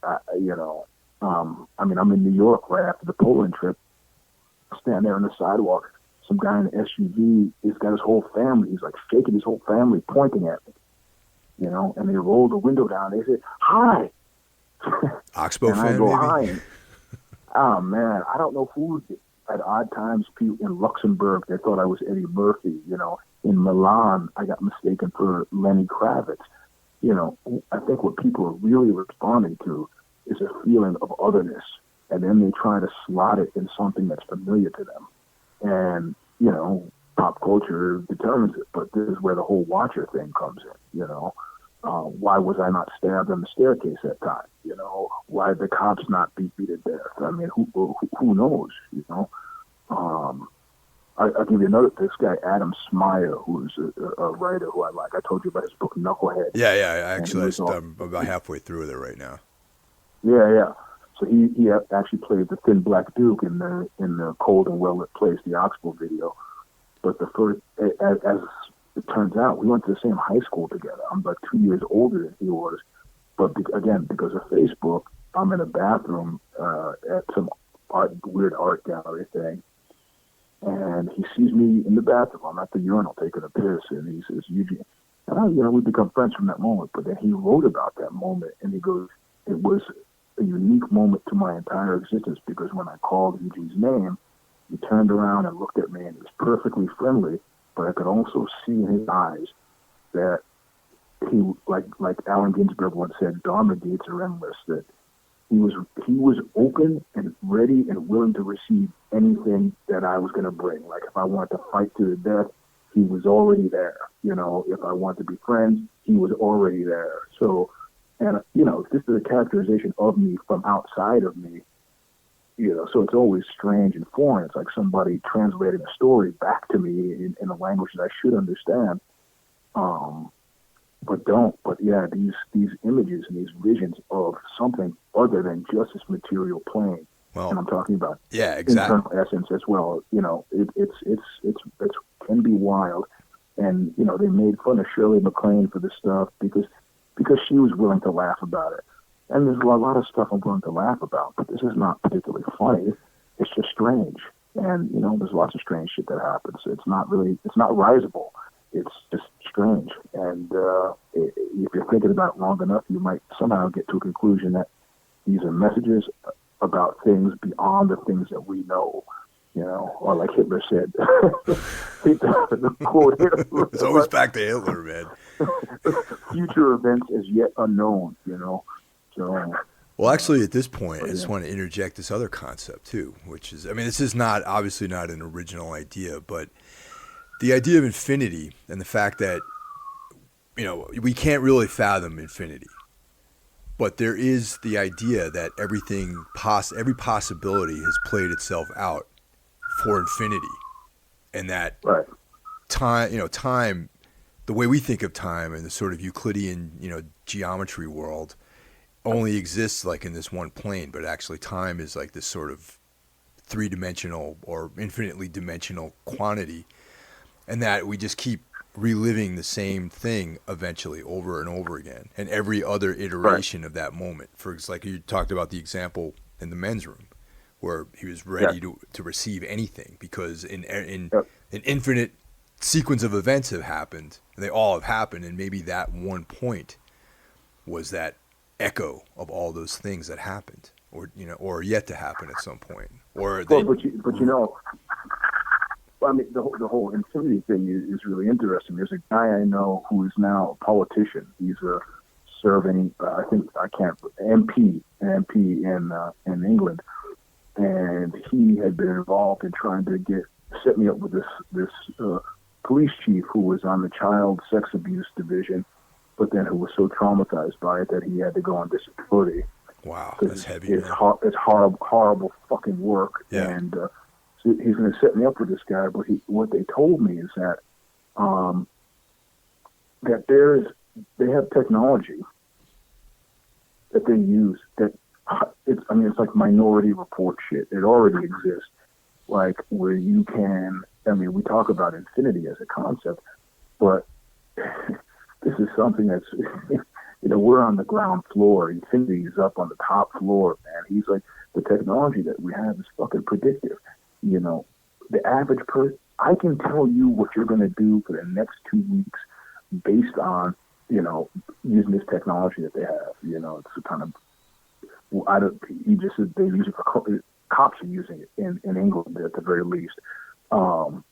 I'm in New York right after the Poland trip. I stand there on the sidewalk. Some guy in an SUV, he's got his whole family. He's like shaking his whole family, pointing at me, and they roll the window down. They say, hi. Oxbow and fan, I go, maybe? hi. And, oh, man, I don't know who at odd times people in Luxembourg, they thought I was Eddie Murphy. In Milan, I got mistaken for Lenny Kravitz. I think what people are really responding to is a feeling of otherness, and then they try to slot it in something that's familiar to them. And, pop culture determines it, but this is where the whole watcher thing comes in, why was I not stabbed on the staircase that time? Why did the cops not beat me to death? I mean, who knows, I'll give you this guy, Adam Smyer, who's a writer who I like. I told you about his book, Knucklehead. Yeah. Actually, I'm about halfway through with it right now. Yeah. So he actually played the Thin Black Duke in the Cold and Well Lit Place, the Oxbow video. But the first, as it turns out, we went to the same high school together. I'm like 2 years older than he was. But again, because of Facebook, I'm in a bathroom at some weird art gallery thing. And he sees me in the bathroom. I'm at the urinal taking a piss, and he says, Eugene. And we become friends from that moment. But then he wrote about that moment, and he goes, it was a unique moment to my entire existence, because when I called Eugene's name, he turned around and looked at me, and he was perfectly friendly, but I could also see in his eyes that he, like Allen Ginsberg once said, Dharma gates are endless, that he was open and ready and willing to receive anything that I was going to bring. Like if I wanted to fight to the death, he was already there. If I wanted to be friends, he was already there. So, and this is a characterization of me from outside of me. So it's always strange and foreign. It's like somebody translating a story back to me in a language that I should understand, but don't. But yeah, these images and these visions of something other than just this material plane. Well, and I'm talking about exactly. internal essence as well. It can be wild, and they made fun of Shirley MacLaine for this stuff because she was willing to laugh about it. And there's a lot of stuff I'm willing to laugh about, but this is not particularly funny. It's just strange. And, there's lots of strange shit that happens. It's not risable. It's just strange. And if you're thinking about it long enough, you might somehow get to a conclusion that these are messages about things beyond the things that we know. Or like Hitler said. The quote, it's always back to Hitler, man. Future events as yet unknown, So, well, actually, at this point, I just want to interject this other concept, too, which is, this is obviously not an original idea, but the idea of infinity and the fact that, we can't really fathom infinity. But there is the idea that every possibility has played itself out for infinity. And that time, the way we think of time in the sort of Euclidean, geometry world, only exists like in this one plane, but actually time is like this sort of three-dimensional or infinitely dimensional quantity, and that we just keep reliving the same thing eventually over and over again, and every other iteration of that moment. For example, like you talked about the example in the men's room, where he was ready to receive anything because an infinite sequence of events have happened, and they all have happened, and maybe that one point was that echo of all those things that happened, or or yet to happen at some point, or they. But the whole infinity thing is really interesting. There's a guy I know who is now a politician. He's serving, MP in England, and he had been involved in trying to set me up with this police chief who was on the child sex abuse division, but then who was so traumatized by it that he had to go on disability. Wow, that's heavy. It's horrible fucking work. Yeah. And so he's going to set me up with this guy, but what they told me is that that they have technology that they use that it's like Minority Report shit. It already exists, like where you can. I mean, we talk about infinity as a concept, but this is something that's we're on the ground floor. Infinity is up on the top floor, man. He's like, the technology that we have is fucking predictive. The average person, I can tell you what you're going to do for the next 2 weeks based on, using this technology that they have. It's a kind of, they use it for, cops are using it in England at the very least. You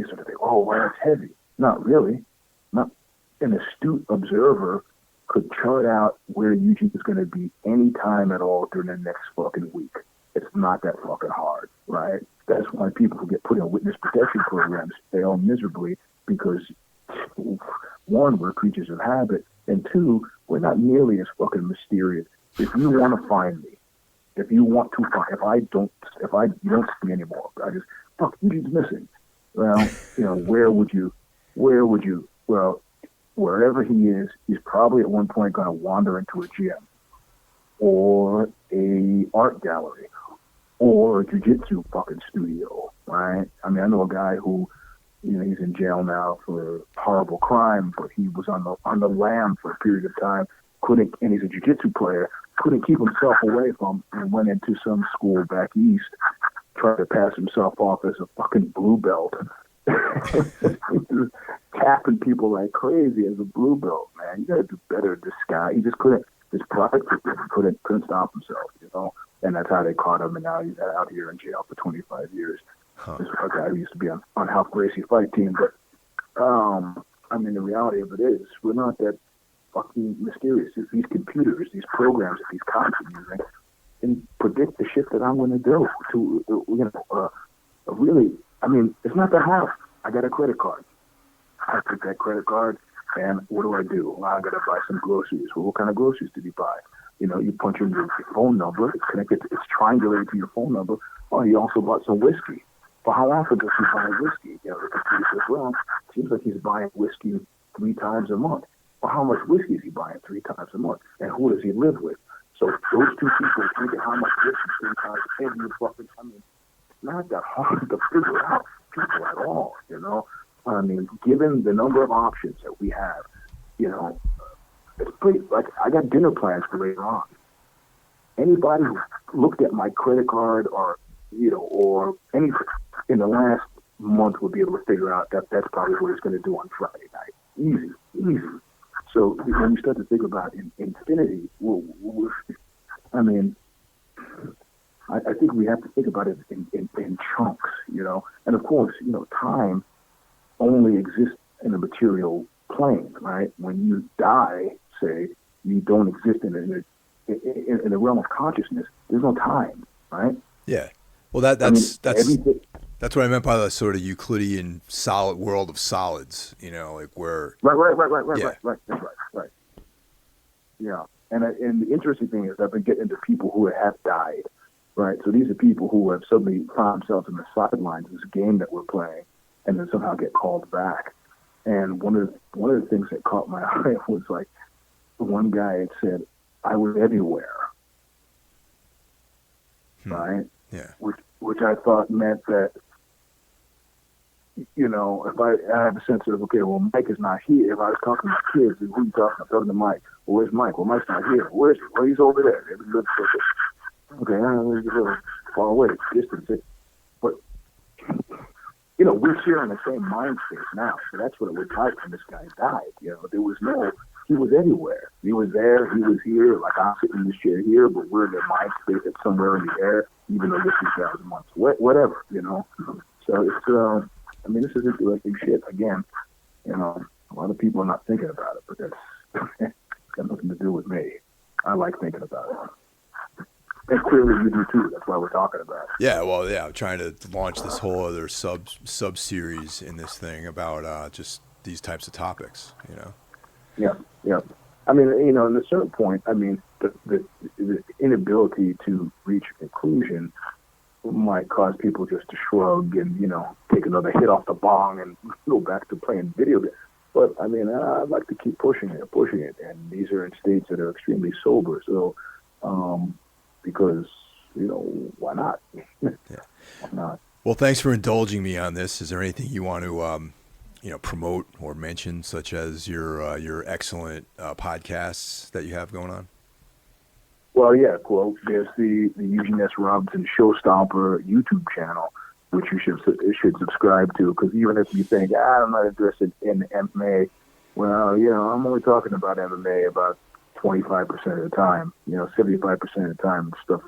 sort of think, oh, well, that's heavy. Not really. Not an astute observer could chart out where Eugene is going to be any time at all during the next fucking week. It's not that fucking hard, right? That's why people who get put in witness protection programs fail miserably, because one, we're creatures of habit, and two, we're not nearly as fucking mysterious. If you want to find me, if you don't see me anymore, I just, fuck, Eugene's missing. Well, where would you, well, wherever he is, he's probably at one point going to wander into a gym or a art gallery or a jiu-jitsu fucking studio, right? I mean, I know a guy who, he's in jail now for horrible crime, but he was on the lam for a period of time, and he's a jiu-jitsu player, couldn't keep himself away from, and went into some school back east, tried to pass himself off as a fucking blue belt. Tapping people like crazy as a blue belt, man. You gotta do better. This guy, he just couldn't. His pride couldn't stop himself, And that's how they caught him, and now he's out here in jail for 25 years. Huh. This is a guy who used to be on Hal Gracie fight team, but I mean, the reality of it is, we're not that fucking mysterious. These computers, these programs that these cops are using, can predict the shit that I'm going to do. Really, I mean, it's not that hard. I got a credit card. I take that credit card, and what do? Well, I got to buy some groceries. Well, what kind of groceries did you buy? You punch in your phone number. It's connected. It's triangulated to your phone number. Oh, you also bought some whiskey. Well, how often does he buy whiskey? The computer says, well, it seems like he's buying whiskey 3 times a month. Well, how much whiskey is he buying 3 times a month? And who does he live with? So those two people think of how much whiskey 3 times every fucking. I mean, it's not that hard to figure out people at all. I mean, given the number of options that we have, it's pretty, like, I got dinner plans for later on. Anybody who looked at my credit card or anything in the last month would be able to figure out that that's probably what he's going to do on Friday night. Easy. So when we start to think about infinity, I think we have to think about it in chunks, And of course, time only exists in a material plane, right? When you die, say, you don't exist in the realm of consciousness. There's no time, right? Yeah. Well, that's what I meant by the sort of Euclidean solid world of solids. Like where. Right. That's right. Yeah, and the interesting thing is I've been getting into people who have died, right? So these are people who have suddenly found themselves in the sidelines of this game that we're playing, and then somehow get called back. And one of the things that caught my eye was like, one guy had said, "I was everywhere," right? Yeah. Which I thought meant that, if I have a sense of, okay, well, Mike is not here. If I was talking to my kids, who are you talking? I'm talking to Mike. Well, where's Mike? Well, Mike's not here. Where's he? Well, he's over there. Okay, he's a little far away, distant. But, we're sharing the same mind space now. So that's what it was like when this guy died. He was everywhere. He was there. He was here. Like, I'm sitting in this chair here, but we're in the mind space that's somewhere in the air, even though this is 1,000 months. Whatever, So it's, this is interesting shit. Again, a lot of people are not thinking about it, but that's got nothing to do with me. I like thinking about it. And clearly you do too. That's why we're talking about it. Yeah, well, yeah, I'm trying to launch this whole other sub series in this thing about just these types of topics, Yeah. I mean, in a certain point, the inability to reach a conclusion might cause people just to shrug and, take another hit off the bong and go back to playing video games. But I mean, I'd like to keep pushing it. And these are in states that are extremely sober. So, because, why not? Yeah. Why not? Well, thanks for indulging me on this. Is there anything you want to, promote or mention, such as your excellent podcasts that you have going on? Well, yeah, well, there's the Eugene S. Robinson Show Stomper YouTube channel, which you should subscribe to, because even if you think, I'm not interested in MMA, well, I'm only talking about MMA about 25% of the time, 75% of the time, and stuff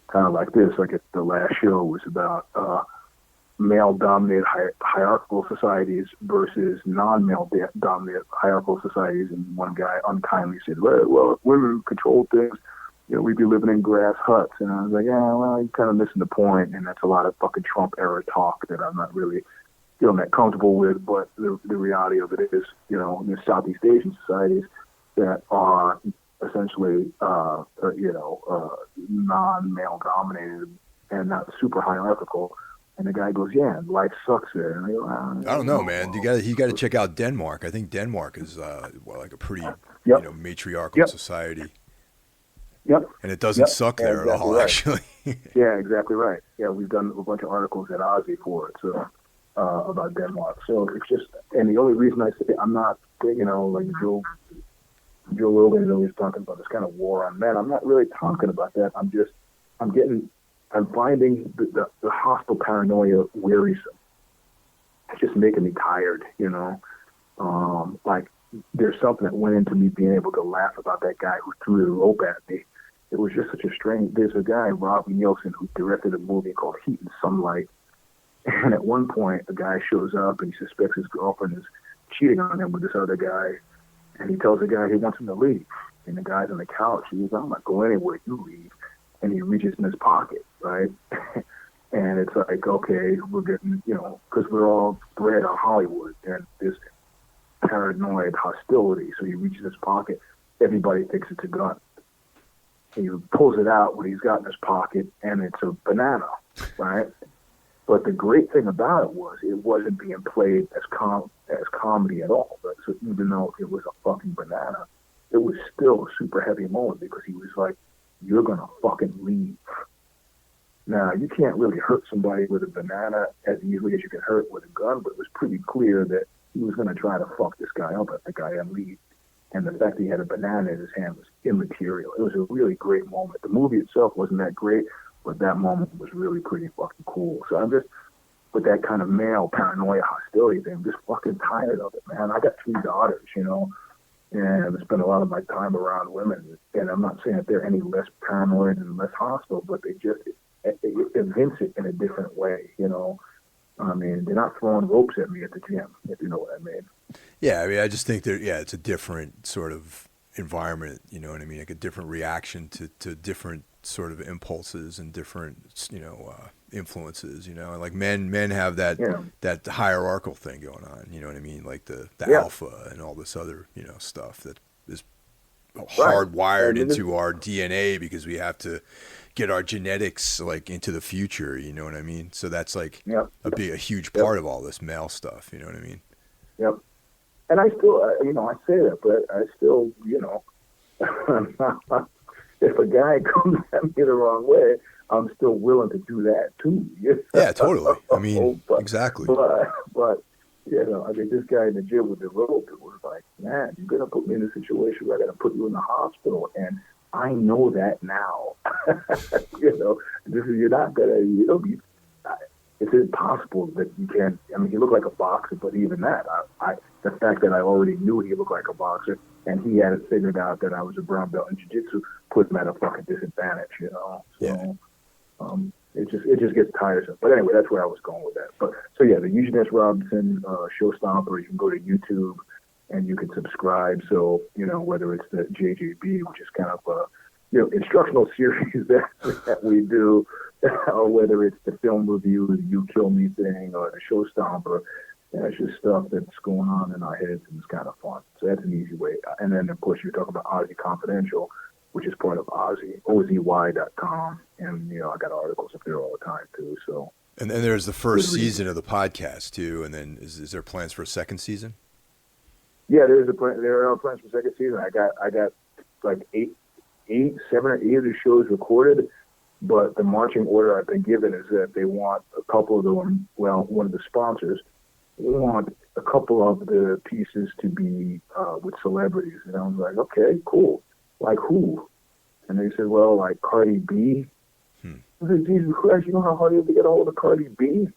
kind of like this. Like the last show was about male-dominated hierarchical societies versus non-male-dominated hierarchical societies, and one guy unkindly said, well, if women control things, we'd be living in grass huts. And I was like, yeah, well, you're kind of missing the point, and that's a lot of fucking Trump-era talk that I'm not really feeling that comfortable with. But the reality of it is, there's Southeast Asian societies that are essentially, non-male dominated and not super hierarchical. And the guy goes, yeah, life sucks there. And I go, I don't know, man. You got to check out Denmark. I think Denmark is like a pretty matriarchal society. Yep. And it doesn't suck there at all, actually. Yeah, exactly right. Yeah, we've done a bunch of articles at Aussie for it, so about Denmark. So it's just, and the only reason I say I'm not, like Joe Rogan is always talking about this kind of war on men. I'm not really talking about that. I'm finding the hostile paranoia wearisome. It's just making me tired, like there's something that went into me being able to laugh about that guy who threw the rope at me. It was just such a strange. There's a guy, Robbie Nielsen, who directed a movie called Heat and Sunlight. And at one point, a guy shows up and he suspects his girlfriend is cheating on him with this other guy. And he tells the guy he wants him to leave. And the guy's on the couch. He goes, I'm not going anywhere. You leave. And he reaches in his pocket, right? And it's like, okay, we're getting, because we're all bred on Hollywood. And this paranoid hostility. So he reaches his pocket. Everybody thinks it's a gun. He pulls it out what he's got in his pocket, and it's a banana, right? But the great thing about it was it wasn't being played as comedy at all. Right? So even though it was a fucking banana, it was still a super heavy moment because he was like, you're going to fucking leave. Now, you can't really hurt somebody with a banana as easily as you can hurt with a gun, but it was pretty clear that he was going to try to fuck this guy up at the guy and leave. And the fact that he had a banana in his hand was immaterial. It was a really great moment. The movie itself wasn't that great, but that moment was really pretty fucking cool. So I'm just, with that kind of male paranoia hostility thing, I'm just fucking tired of it, man. I got 3 daughters, and I spend a lot of my time around women. And I'm not saying that they're any less paranoid and less hostile, but they just evince it in a different way, I mean, they're not throwing ropes at me at the gym, if you know what I mean. Yeah, I mean, I just think it's a different sort of environment, you know what I mean? Like a different reaction to different sort of impulses and different, influences, and like men have that hierarchical thing going on, you know what I mean? Like the alpha and all this other, stuff that is hardwired into our DNA because we have to get our genetics like into the future, you know what I mean? So that's like a huge part of all this male stuff, you know what I mean? Yep. And I still, I say that, but I still, if a guy comes at me the wrong way, I'm still willing to do that too. Yeah, totally. I mean, exactly. But I mean, this guy in the gym with the rope, it was like, man, you're going to put me in a situation where I got to put you in the hospital. And I know that now. You're not going to, it's impossible that you can't, I mean, he looked like a boxer, but even that, the fact that I already knew he looked like a boxer and he had it figured out that I was a brown belt in jiu-jitsu put him at a fucking disadvantage, So, it just gets tiresome. But anyway, that's where I was going with that. But so yeah, the Eugene S. Robinson Show Stomper, you can go to YouTube and you can subscribe. So, whether it's the JJB, which is kind of a, instructional series that we do, or whether it's the film review, the You Kill Me thing, or the Show Stomper, it's just stuff that's going on in our heads and it's kind of fun. So that's an easy way. And then, of course, you're talking about Aussie Confidential, which is part of Aussie, OZY.com. And, I got articles up there all the time, too. So. And then there's the first season of the podcast, too. And then is there plans for a second season? Yeah, there are plans for second season. I got like seven or eight of the shows recorded, but the marching order I've been given is that they want a couple of them. Well, one of the sponsors want a couple of the pieces to be with celebrities, and I was like, okay, cool. Like who? And they said, well, like Cardi B. I said, Jesus Christ, you know how hard it is to get a hold of Cardi B?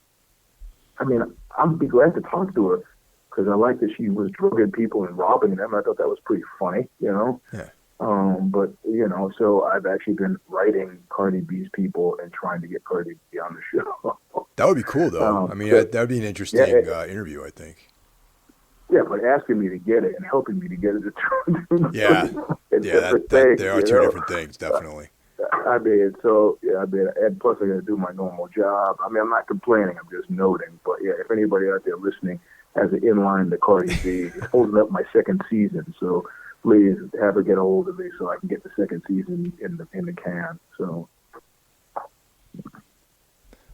I mean, I'd be glad to talk to her because I like that she was drugging people and robbing them. I thought that was pretty funny, you know? Yeah. But, you know, so I've actually been writing Cardi B's people and trying to get Cardi B on the show. That would be cool, though. I mean, that would be an interesting interview, I think. Yeah, but asking me to get it and helping me to get it. There are two different things, definitely. And plus I got to do my normal job. I mean, I'm not complaining. I'm just noting. But yeah, if anybody out there listening has an inline to Cardi B, it's holding up my second season. So please have her get a hold of me so I can get the second season in the can. So.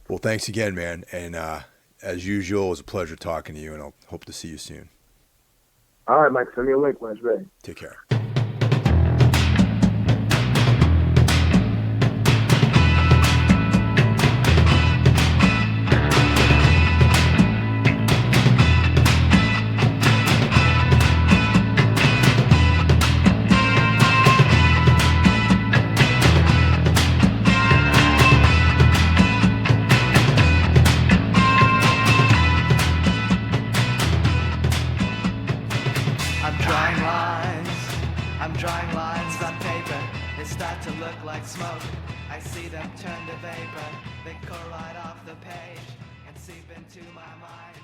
Well, thanks again, man. And as usual, it was a pleasure talking to you, and I'll hope to see you soon. All right, Mike. Send me a link when it's ready. Take care. Drawing lines on paper, they start to look like smoke. I see them turn to vapor, they go right off the page and seep into my mind.